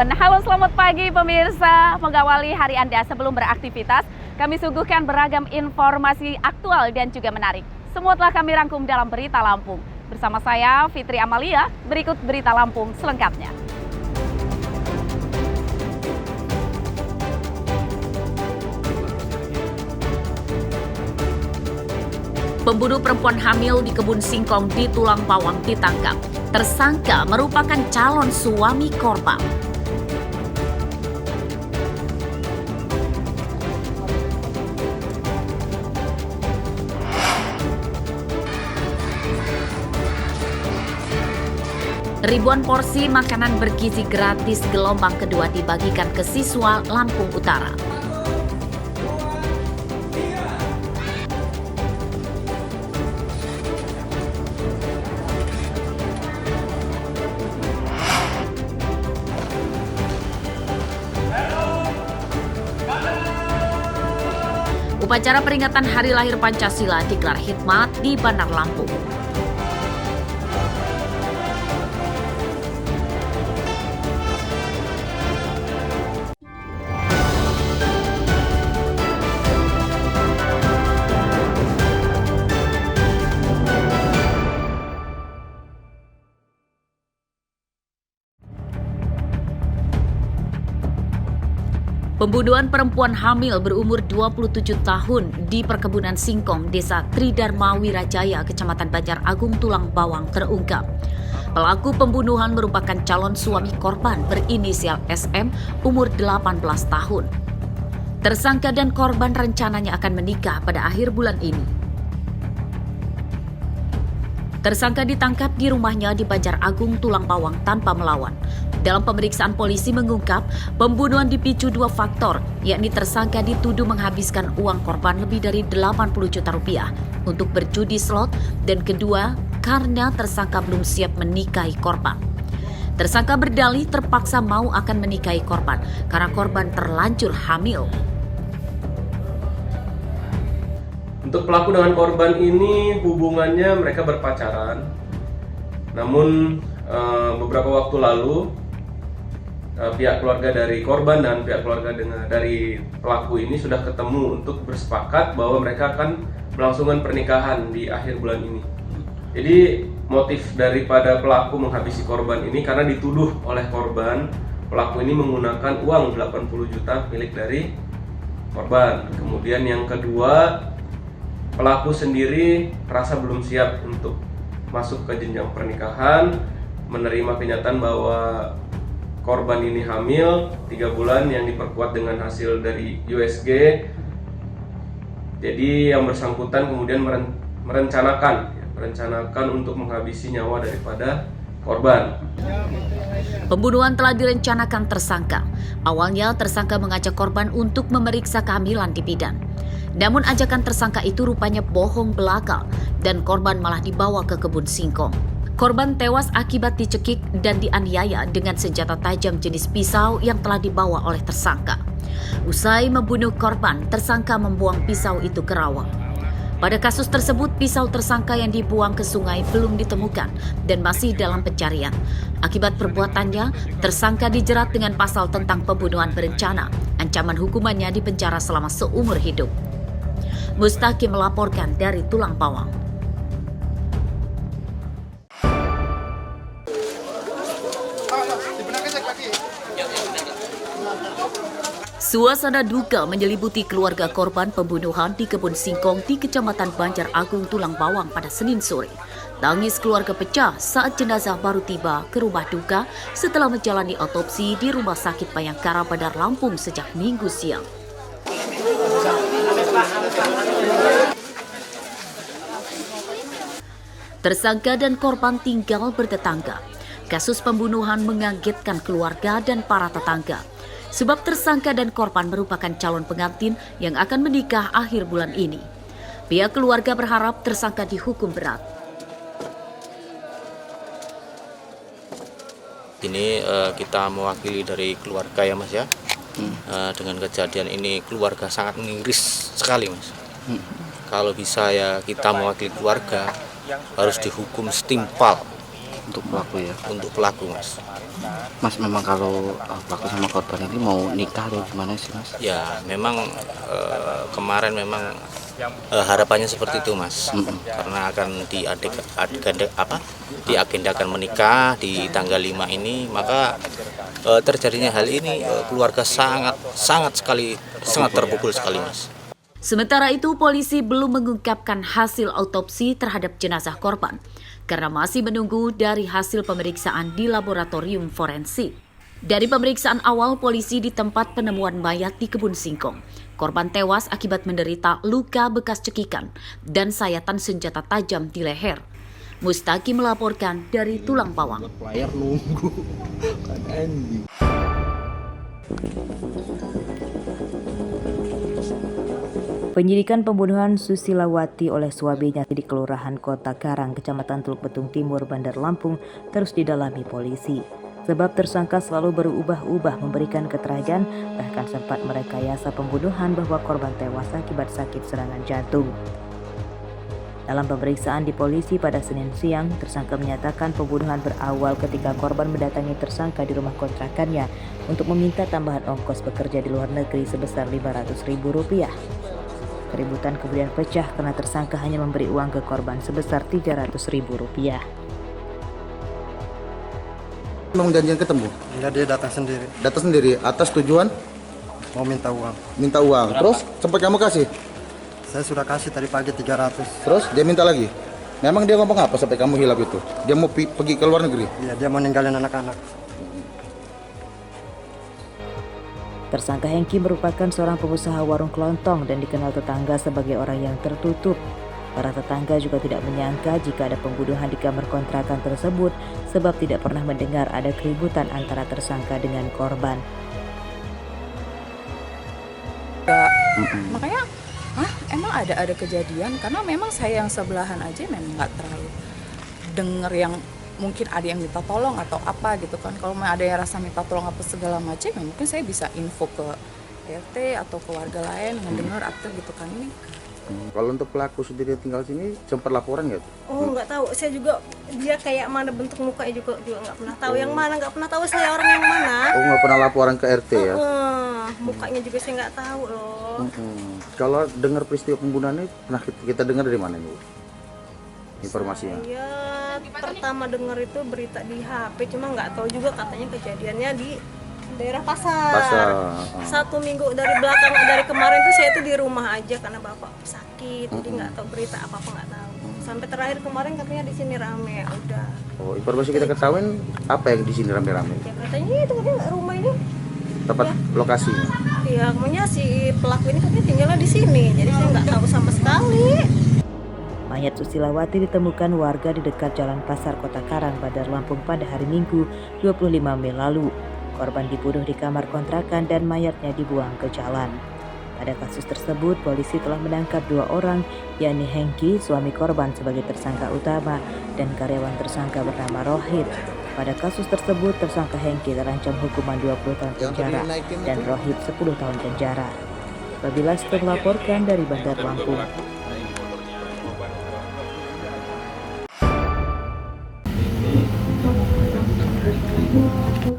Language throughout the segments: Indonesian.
Cirebon. Halo, selamat pagi pemirsa. Mengawali hari Anda sebelum beraktivitas, kami suguhkan beragam informasi aktual dan juga menarik. Semua telah kami rangkum dalam Berita Lampung. Bersama saya, Fitri Amalia, berikut Berita Lampung selengkapnya. Pembunuh perempuan hamil di kebun singkong di Tulang Bawang ditangkap. Tersangka merupakan calon suami korban. Ribuan porsi makanan bergizi gratis gelombang kedua dibagikan ke siswa Lampung Utara. Upacara peringatan Hari Lahir Pancasila digelar hikmat di Bandar Lampung. Pembunuhan perempuan hamil berumur 27 tahun di perkebunan singkong Desa Tridharma Wirajaya, Kecamatan Banjar Agung, Tulang Bawang terungkap. Pelaku pembunuhan merupakan calon suami korban berinisial SM, umur 18 tahun. Tersangka dan korban rencananya akan menikah pada akhir bulan ini. Tersangka ditangkap di rumahnya di Banjar Agung, Tulang Bawang tanpa melawan. Dalam pemeriksaan, polisi mengungkap pembunuhan dipicu dua faktor, yakni tersangka dituduh menghabiskan uang korban lebih dari 80 juta rupiah untuk berjudi slot, dan kedua, karena tersangka belum siap menikahi korban. Tersangka berdalih terpaksa mau akan menikahi korban karena korban terlanjur hamil. Untuk pelaku dengan korban ini hubungannya mereka berpacaran. Namun beberapa waktu lalu pihak keluarga dari korban dan pihak keluarga dari pelaku ini sudah ketemu untuk bersepakat bahwa mereka akan melangsungkan pernikahan di akhir bulan ini. Jadi motif daripada pelaku menghabisi korban ini karena dituduh oleh korban pelaku ini menggunakan uang 80 juta milik dari korban. Kemudian yang kedua, pelaku sendiri merasa belum siap untuk masuk ke jenjang pernikahan, menerima kenyataan bahwa korban ini hamil 3 bulan yang diperkuat dengan hasil dari USG. Jadi yang bersangkutan kemudian merencanakan untuk menghabisi nyawa daripada korban. Pembunuhan telah direncanakan tersangka. Awalnya tersangka mengajak korban untuk memeriksa kehamilan di bidan. Namun ajakan tersangka itu rupanya bohong belaka dan korban malah dibawa ke kebun singkong. Korban tewas akibat dicekik dan dianiaya dengan senjata tajam jenis pisau yang telah dibawa oleh tersangka. Usai membunuh korban, tersangka membuang pisau itu ke rawa. Pada kasus tersebut, pisau tersangka yang dibuang ke sungai belum ditemukan dan masih dalam pencarian. Akibat perbuatannya, tersangka dijerat dengan pasal tentang pembunuhan berencana. Ancaman hukumannya dipenjara selama seumur hidup. Mustaqim melaporkan dari Tulang Bawang. Suasana duka menyelimuti keluarga korban pembunuhan di kebun singkong di Kecamatan Banjar Agung, Tulang Bawang pada Senin sore. Tangis keluarga pecah saat jenazah baru tiba ke rumah duka setelah menjalani otopsi di Rumah Sakit Bayangkara Bandar Lampung sejak Minggu siang. Tersangka dan korban tinggal bertetangga. Kasus pembunuhan mengagetkan keluarga dan para tetangga. Sebab tersangka dan korban merupakan calon pengantin yang akan menikah akhir bulan ini. Pihak keluarga berharap tersangka dihukum berat. Ini kita mewakili dari keluarga ya Mas ya. Dengan kejadian ini keluarga sangat miris sekali Mas. Kalau bisa ya kita mewakili keluarga harus dihukum setimpal untuk pelaku ya. untuk pelaku, Mas. Mas, memang kalau pelaku sama korban ini mau nikah atau gimana sih, Mas? Ya, memang kemarin memang harapannya seperti itu, Mas. Karena akan diagendakan menikah di tanggal 5 ini, maka terjadinya hal ini keluarga sangat terpukul sekali, Mas. Sementara itu, polisi belum mengungkapkan hasil autopsi terhadap jenazah korban karena masih menunggu dari hasil pemeriksaan di laboratorium forensik. Dari pemeriksaan awal polisi di tempat penemuan mayat di Kebun Singkong, korban tewas akibat menderita luka bekas cekikan dan sayatan senjata tajam di leher. Mustaqim melaporkan dari Tulang Bawang. Layar nunggu kan Andy. Penyidikan pembunuhan Susilawati oleh suaminya di Kelurahan Kota Karang, Kecamatan Teluk Betung Timur, Bandar Lampung terus didalami polisi. Sebab tersangka selalu berubah-ubah memberikan keterangan, bahkan sempat merekayasa pembunuhan bahwa korban tewas akibat sakit serangan jantung. Dalam pemeriksaan di polisi pada Senin siang, tersangka menyatakan pembunuhan berawal ketika korban mendatangi tersangka di rumah kontrakannya untuk meminta tambahan ongkos bekerja di luar negeri sebesar Rp500.000. Keributan kemudian pecah karena tersangka hanya memberi uang ke korban sebesar Rp300.000. Memang janjian ketemu? Enggak, dia datang sendiri. Datang sendiri atas tujuan Mau minta uang. minta uang. Terus sempat kamu kasih? Saya sudah kasih tadi pagi 300. Terus dia minta lagi. Memang dia ngomong apa sampai kamu hilap itu? Dia mau pergi ke luar negeri? Iya, dia mau ninggalin anak-anak. Tersangka Hengki merupakan seorang pengusaha warung kelontong dan dikenal tetangga sebagai orang yang tertutup. Para tetangga juga tidak menyangka jika ada pembunuhan di kamar kontrakan tersebut sebab tidak pernah mendengar ada keributan antara tersangka dengan korban. Makanya, emang ada kejadian karena memang saya yang sebelahan aja memang nggak terlalu denger yang mungkin ada yang minta tolong atau apa gitu kan. Kalau ada yang rasa minta tolong apa segala macam, ya mungkin saya bisa info ke RT atau ke warga lain yang dengar aktif gitu kan ini. Kalau untuk pelaku sendiri tinggal sini sempat laporan nggak? Oh, nggak tahu. Saya juga dia kayak mana bentuk mukanya juga nggak pernah tahu yang mana, nggak pernah tahu saya orang yang mana. Oh, nggak pernah laporan ke RT ya? Mukanya juga saya nggak tahu loh. Kalau dengar peristiwa pembunuhan ini pernah kita dengar dari mana nih? Informasinya? Ya, pertama dengar itu berita di HP, cuma nggak tahu juga katanya kejadiannya di daerah pasar. 1 minggu dari kemarin tuh saya tuh di rumah aja karena bapak sakit, jadi nggak tahu berita apa nggak tahu. Sampai terakhir kemarin katanya di sini rame, ya udah. Oh, informasi kita ketahuin apa yang di sini rame-rame? Ya katanya itu katanya rumah ini. Tepat lokasinya? Iya, namanya si pelaku ini katanya tinggalnya di sini, jadi saya nggak tahu sama sekali. Mayat Susilawati ditemukan warga di dekat Jalan Pasar Kota Karang, Bandar Lampung pada hari Minggu 25 Mei lalu. Korban dibunuh di kamar kontrakan dan mayatnya dibuang ke jalan. Pada kasus tersebut, polisi telah menangkap 2 orang, yakni Hengki, suami korban sebagai tersangka utama, dan karyawan tersangka bernama Rohit. Pada kasus tersebut, tersangka Hengki terancam hukuman 20 tahun penjara dan Rohit 10 tahun penjara. Babila melaporkan dari Bandar Lampung.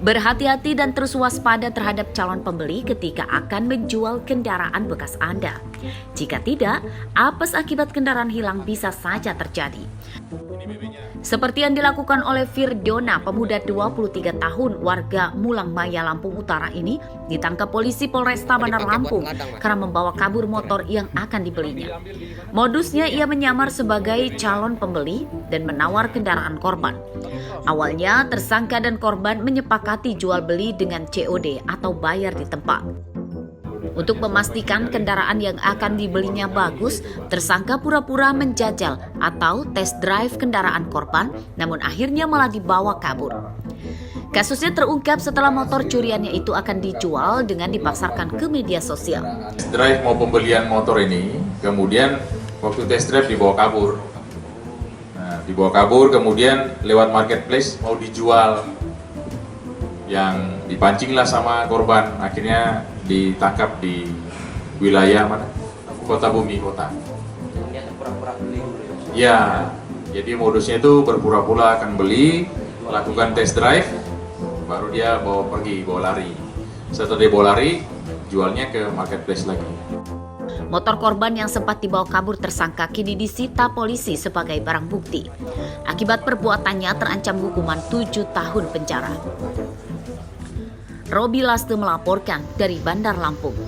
Berhati-hati dan terus waspada terhadap calon pembeli ketika akan menjual kendaraan bekas Anda. Jika tidak, apes akibat kendaraan hilang bisa saja terjadi. Seperti yang dilakukan oleh Firdona, pemuda 23 tahun warga Mulang Maya, Lampung Utara ini ditangkap polisi Polresta Bandar Lampung karena membawa kabur motor yang akan dibelinya. Modusnya ia menyamar sebagai calon pembeli dan menawar kendaraan korban. Awalnya tersangka dan korban menyepakati jual beli dengan COD atau bayar di tempat. Untuk memastikan kendaraan yang akan dibelinya bagus, tersangka pura-pura menjajal atau test drive kendaraan korban, namun akhirnya malah dibawa kabur. Kasusnya terungkap setelah motor curiannya itu akan dijual dengan dipasarkan ke media sosial. Test drive mau pembelian motor ini, kemudian waktu test drive dibawa kabur. Nah, dibawa kabur, kemudian lewat marketplace mau dijual. Yang dipancinglah sama korban, akhirnya ditangkap di wilayah mana? Kota Bumi Kota. Ya, Jadi modusnya itu berpura-pura akan beli, lakukan test drive, baru dia bawa lari. Setelah dia bawa lari, jualnya ke marketplace lagi. Motor korban yang sempat dibawa kabur tersangka kini disita polisi sebagai barang bukti. Akibat perbuatannya terancam hukuman 7 tahun penjara. Robi Laste melaporkan dari Bandar Lampung.